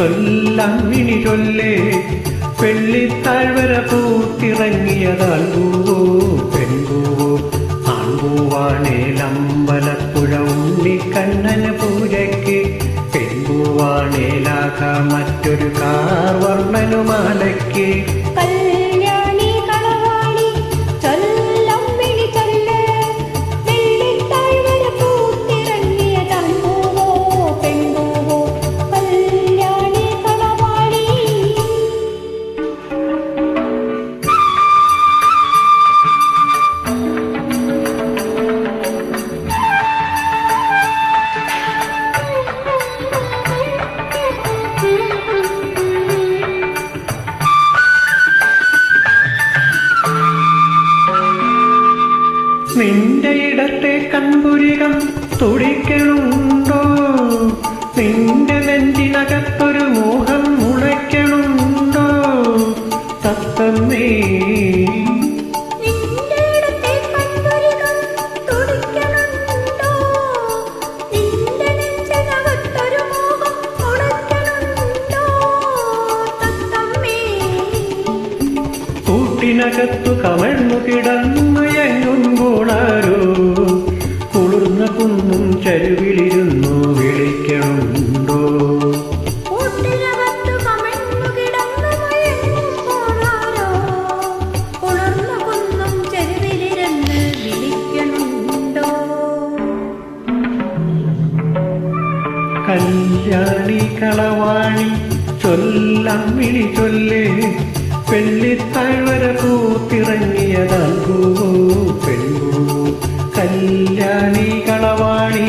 ചൊല്ലമ്മിണി ചൊല്ലേ വെള്ളിത്താഴ്വര പൂത്തിറങ്ങിയതാൺപൂവോ പെൺപൂവോ ആൺപൂവാണേലമ്പലപ്പുഴ ഉണ്ണിക്കണ്ണന് പൂജയ്ക്ക് പെൺപൂവാണേലാക മറ്റൊരു കാർവർണ്ണനുമാലയ്ക്ക് നിന്റെ ഇടത്തെ കൺപുരികം തുടിക്കണുണ്ടോ നിന്റെ നെഞ്ചിനകത്തൊരു മോഹം മുളയ്ക്കണുണ്ടോ തത്തമ്മേ കൂട്ടിനകത്തു കമഴ്ന്നു കിടന്നുയങ്ങുമ്പോളാരോ കുളിർന്ന കുന്നും ചരുവിലിരുന്നു വിളിക്കണുണ്ടോ കല്യാണി കളവാണി ചൊല്ലമ്മിണി ചൊല്ലേ വെള്ളിത്താഴ്വര പൂത്തിറങ്ങിയതാൺപൂവോ പെൺപൂവോ കല്യാണി കളവാണി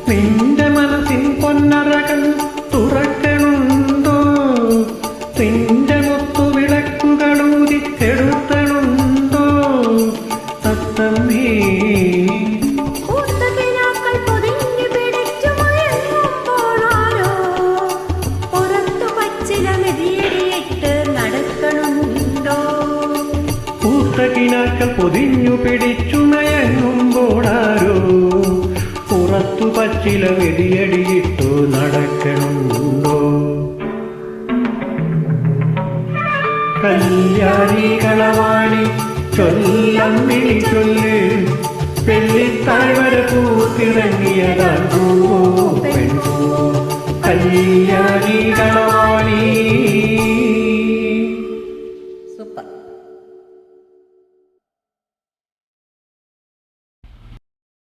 നിന്റെ മനസ്സിൻ പൊന്നറകൾ തുറക്കണുണ്ടോ നിന്റെ മുത്തു വിളക്കുകളൂതിക്കെടുത്തണുണ്ടോ തത്തമ്മേ പൂത്തകിനാക്കൾ പൊതിഞ്ഞു പിടിച്ചു മയങ്ങുമ്പോളാരോ പുറത്തു പച്ചില വെടിയടിയിട്ടു നടക്കണുണ്ടോ കല്യാണി കളവാണി ചൊല്ലമ്മിണി ചൊല്ല് വെള്ളിത്താഴ്വര പൂത്തിറങ്ങിയതാൺപൂവോ പെൺപൂവോ കല്യാണി